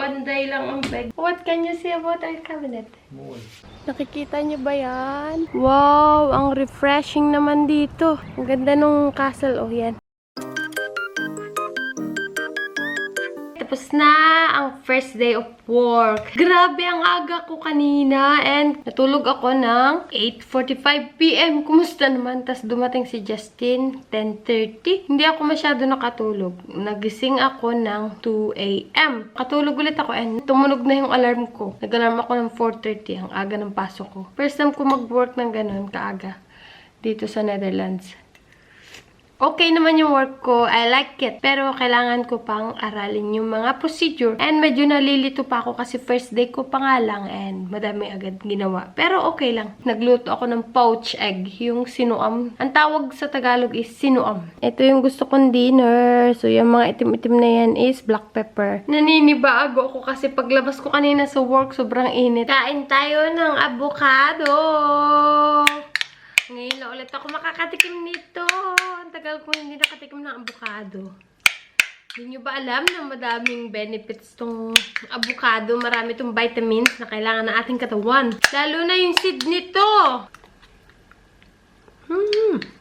Panday lang ang bag. What can you say about our cabinet? Nakikita niyo ba yan? Wow, ang refreshing naman dito. Ang ganda nung castle. Oh, yan. Tapos na ang first day of work. Grabe ang aga ko kanina and natulog ako ng 8:45 PM. Kumusta naman? Tapos dumating si Justin 10:30. Hindi ako masyado nakatulog. Nagising ako ng 2 AM. Katulog ulit ako and tumunog na yung alarm ko. Nag-alarm ako ng 4:30. Ang aga ng pasok ko. First time ko mag-work ng ganun kaaga dito sa Netherlands. Okay naman yung work ko. I like it. Pero kailangan ko pang aralin yung mga procedure. And medyo nalilito pa ako kasi first day ko pa nga lang and madami agad ginawa. Pero okay lang. Nagluto ako ng poached egg. Yung sinuam. Ang tawag sa Tagalog is sinuam. Ito yung gusto kong dinner. So yung mga itim-itim na yan is black pepper. Naninibago ako kasi paglabas ko kanina sa work sobrang init. Kain tayo ng avocado. Ngayon na ulit ako makakatikim nito. Ang tagal ko hindi nakatikim ng avocado. Hindi nyo ba alam na madaming benefits tong avocado? Marami tong vitamins na kailangan ng ating katawan. Lalo na yung seed nito.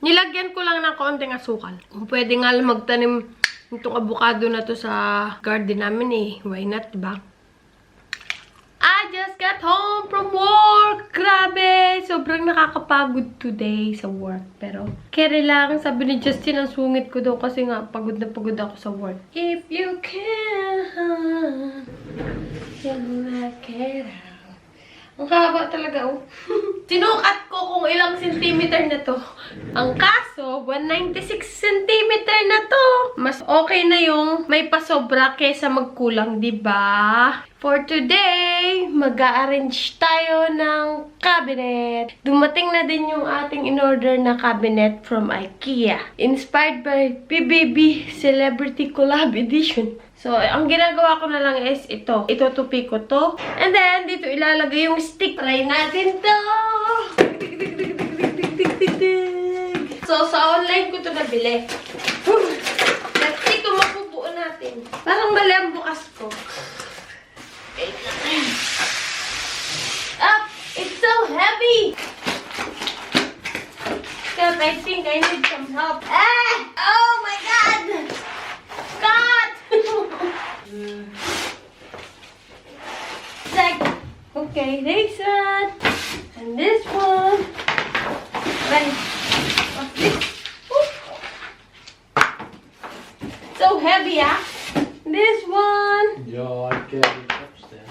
Nilagyan ko lang ng konting asukal. Kung pwede nga lang magtanim itong avocado na to sa garden namin eh. Why not, diba? I just got home from work! Grabe! Sobrang nakakapagod today sa work. Pero, kere lang. Sabi ni Justin, ang sungit ko daw kasi nga, pagod na pagod ako sa work. If you can, make it out. Ang haba talaga, oh. Sinukat ko kung ilang centimeter na to. Ang kaso, 196 centimeter na to. Mas okay na yung may pasobra kesa magkulang, diba? For today, mag-a-arrange tayo ng cabinet. Dumating na din yung ating in-order na cabinet from IKEA. Inspired by PBB Celebrity Collab Edition. So, ang ginagawa ko na lang is ito. Itutupi ko to. And then, dito ilalagay yung stick. Try natin to! So, sa online ko to nabili. Let's see kung mapubuo natin. Parang mali ang bukas ko. Up! It's so heavy! God, I think I need some help. Ah! Oh my God! God! Okay, this one. And this one. Then, what's this? Ooh. So heavy, ah? This one. Yeah, I get it upstairs.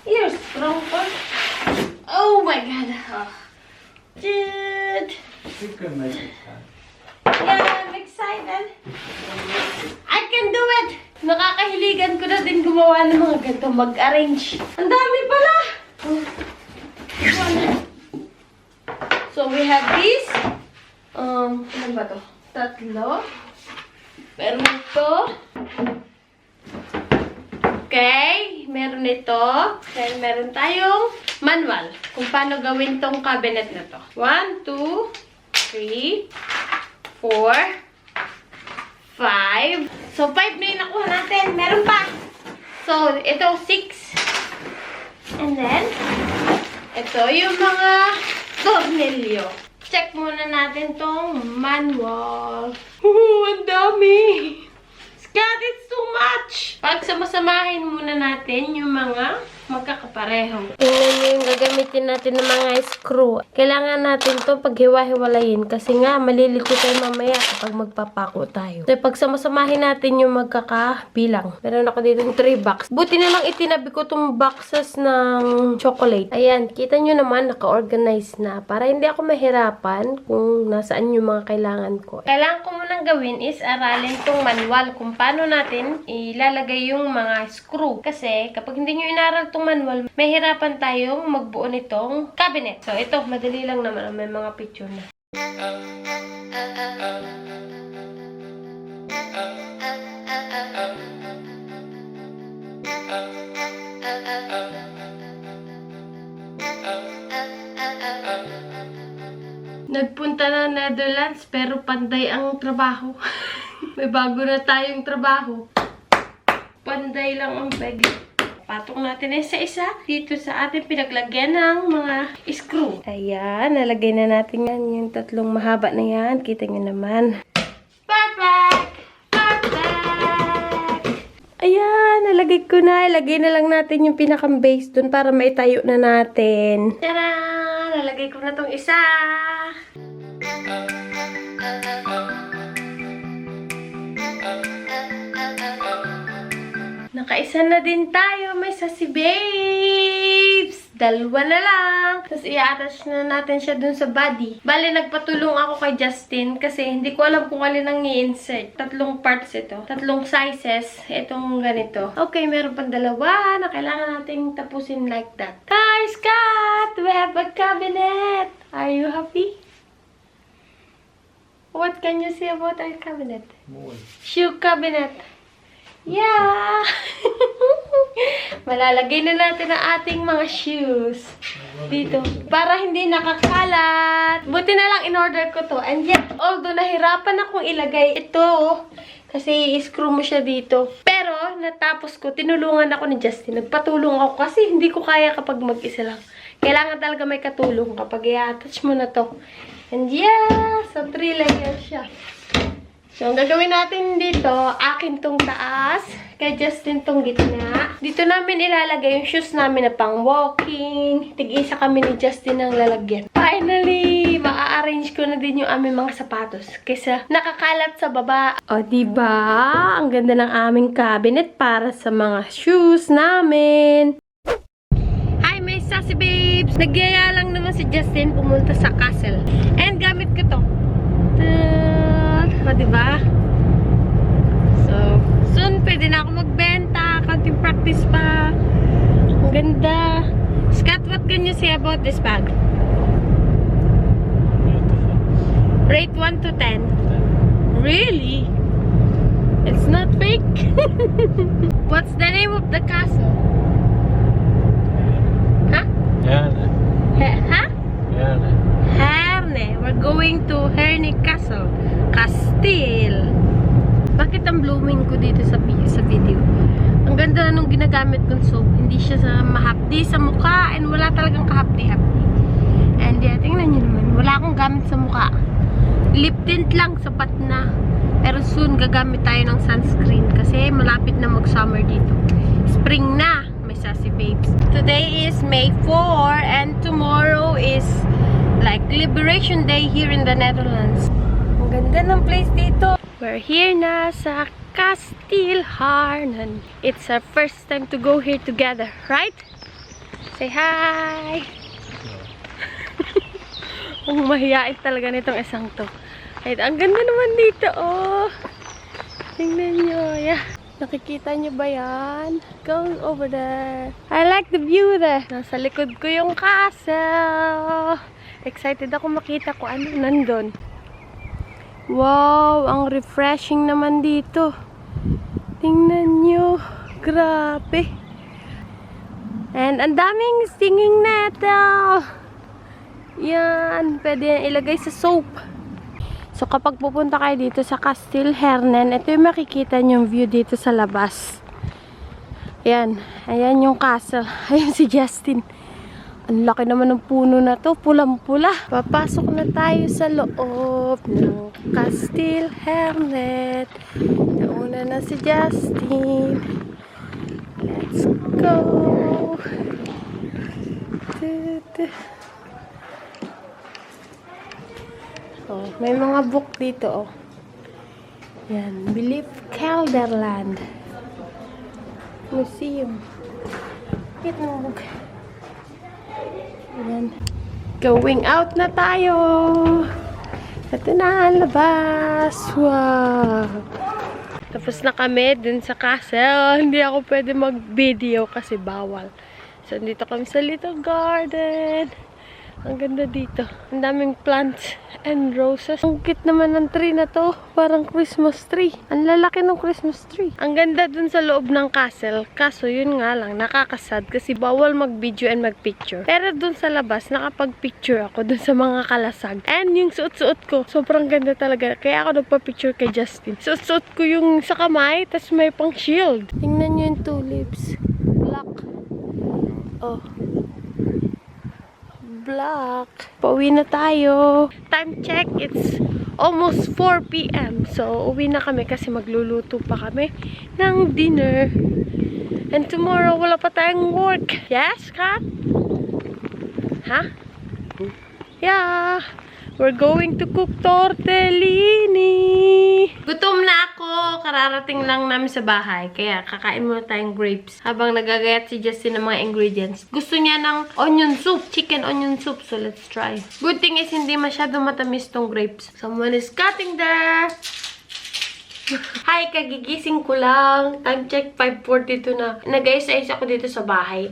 You're stronger. Oh my God. Oh. Dude. You can make it, huh? Yeah, I'm excited. I can do it. Nakakahiligan ko na din gumawa ng mga ganito. Mag-arrange. Ang dami pala. So, we have this. Ano ba to? Tatlo. Meron ito. Okay. Meron ito. Then, meron tayong manual. Kung paano gawin tong cabinet na to. 1, 2, 3, 4, 5. So, 5 na yung nakuha natin. Meron pa. So, ito 6. And then, ito yung mga tornilyo. Check muna natin tong manual. Ang dami! Scott, it's too much! Pagsamasamahin muna natin yung mga magkakapareho. Tingnan nyo yung gagamitin natin ng mga screw. Kailangan natin to paghiwa-hiwalayin kasi nga malilito tayo mamaya kapag magpapako tayo. So, pagsamasamahin natin yung magkakabilang. Meron ako dito yung 3 box. Buti na lang itinabi ko tong boxes ng chocolate. Ayan, kita nyo naman naka-organize na para hindi ako mahirapan kung nasaan yung mga kailangan ko. Kailangan ko munang gawin is aralin tong manual kung paano natin ilalagay yung mga screw. Kasi kapag hindi nyo inaral tong manual, may hirapan tayong magbuo nitong cabinet. So, ito, madali lang naman. May mga picture na. Nagpunta na Netherlands, pero panday ang trabaho. May bago na tayong trabaho. Panday lang ang bag. Patong natin na isa-isa dito sa ating pinaglagyan ng mga screw. Ayan, nalagay na natin yan. Yung tatlong mahaba na yan. Kita nyo naman. Perfect! Perfect! Ayan, nalagay ko na. Ilagay na lang natin yung pinakang base dun para maitayo na natin. Tara! Nalagay ko na tong isa. Nakaisa na din tayo. May sasi babes. Dalawa na lang. Tapos i-attach na natin siya dun sa body. Bale, nagpatulong ako kay Justin kasi hindi ko alam kung alin ang i-insert. Tatlong parts ito. Tatlong sizes. Itong ganito. Okay, meron pang dalawa na kailangan nating tapusin like that. Guys, cut! We have a cabinet. Are you happy? What can you say about our cabinet? More. Shoe cabinet. Yeah! Malalagay na natin ang ating mga shoes dito para hindi nakakalat. Buti na lang in-order ko to. And yet, although nahirapan akong ilagay ito kasi i-screw mo siya dito. Pero, natapos ko, tinulungan ako ni Justin. Nagpatulong ako kasi hindi ko kaya kapag mag-isa lang. Kailangan talaga may katulong kapag i-attach mo na to. And yeah! So, 3 layers siya. So, ang gagawin natin dito, akin tong taas, kay Justin tong gitna. Dito namin ilalagay yung shoes namin na pang walking. Tig-isa kami ni Justin ang lalagyan. Finally, maa-arrange ko na din yung aming mga sapatos kaysa nakakalat sa baba. O, diba? Ang ganda ng aming cabinet para sa mga shoes namin. Hi, may sassy babes! Nagyaya lang naman si Justin pumunta sa castle. And gamit ko to. O, diba? So, soon, pwede na ako magbenta. Konting practice pa. Ang ganda. Scott, what can you say about this bag? Rate 1 to 10. Really? It's not fake? What's the name of the castle? Huh? Herne. Huh? Herne. Herne. We're going to Herne Castle. Castile. Bakit ang blooming ko dito sa video? Ang ganda nung ginagamit kong soap. Hindi siya sa mahapdi sa mukha and wala talagang kahapdi-hapdi. And yeah, tingnan nyo naman. Wala akong gamit sa mukha. Lip tint lang, sapat na. Pero soon, gagamit tayo ng sunscreen kasi malapit na mag-summer dito. Spring na. May sassy babes. Today is May 4 and tomorrow is like Liberation Day here in the Netherlands. Ang ganda ng place dito. We're here na sa Castile Harnan. It's our first time to go here together, right? Say hi! Ang mahiyain talaga nitong isang to. Ay, ang ganda naman dito, oh! Tingnan nyo, yeah. Nakikita nyo ba yan? Going over there. I like the view there. Nasa likod ko yung castle. Excited ako makita ko ano nandun. Wow, ang refreshing naman dito. Tingnan nyo. Grabe. And ang daming stinging nettle. Yan. Pwede yan ilagay sa soap. So, kapag pupunta kayo dito sa Castile Hernen, ito yung makikita nyo view dito sa labas. Ayan. Ayan yung castle. Ayan si Justin. Ang laki naman ng puno na to, pulang-pula. Papasok na tayo sa loob ng Castile Hernet. Nauna na si Justin. Let's go. Oh, may mga book dito, oh. Yan, Belief Kelderland Museum. Bakit ng book? Ayan. Going out na tayo. Ito na ang labas. Wow. Tapos na kami dun sa castle. Hindi ako pwede mag-video kasi bawal. So, dito kami sa little garden. Ang ganda dito. Ang daming plants and roses. Ang cute naman ng tree na to. Parang Christmas tree. Ang lalaki ng Christmas tree. Ang ganda dun sa loob ng castle. Kaso yun nga lang, nakakasad kasi bawal mag-video and mag-picture. Pero dun sa labas, nakapag-picture ako dun sa mga kalasag. And yung suot-suot ko, sobrang ganda talaga. Kaya ako nagpa-picture kay Justin. Suot-suot ko yung sa kamay, tas may pang shield. Tingnan nyo yung tulips. Black. Oh. Black. Pauwi na tayo. Time check, it's almost 4 p.m. So, uwi na kami kasi magluluto pa kami ng dinner. And tomorrow, wala pa tayong work. Yes, Kat? Ha? Yeah. We're going to cook tortellini. Gutom na ako. Kararating lang namin sa bahay. Kaya kakain muna tayong grapes. Habang nagagayat si Justin ng mga ingredients. Gusto niya ng onion soup. Chicken onion soup. So let's try. Good thing is hindi masyado matamis tong grapes. Someone is cutting there. Hi, kagigising ko lang. Time check, 5:42 na. Nag-ayos-ayos ako dito sa bahay.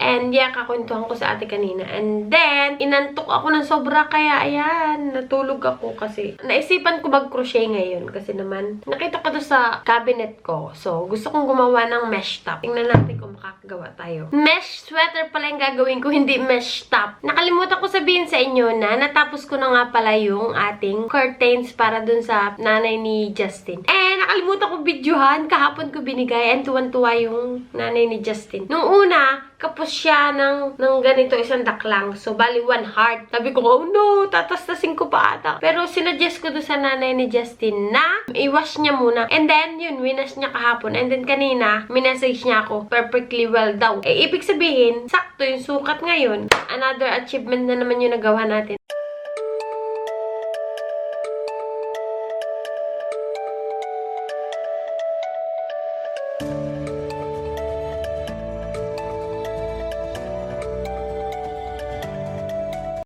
And yeah, kakwentuhan ko sa ate kanina. And then, inantok ako ng sobra. Kaya, ayan, natulog ako kasi naisipan ko mag-crochet ngayon. Kasi naman, nakita ko to sa cabinet ko. So, gusto kong gumawa ng mesh top. Tingnan natin kung makakagawa tayo. Mesh sweater pala yung gagawin ko, hindi mesh top. Nakalimutan ko sabihin sa inyo na natapos ko na nga pala yung ating curtains para dun sa nanay ni Justin. And nakalimutan ko videohan. Kahapon ko binigay. And tuwan-tuwa yung nanay ni Justin. Nung una, kapos siya ng ganito isang daklang. So, bali 1 heart. Sabi ko, oh no, tatastasin ko pa ata. Pero sinuggest ko doon sa nanay ni Justin na i-wash niya muna. And then, yun, winas niya kahapon. And then, kanina, minessage niya ako, perfectly well daw. Eh, ibig sabihin, sakto yung sukat ngayon. Another achievement na naman yung nagawa natin.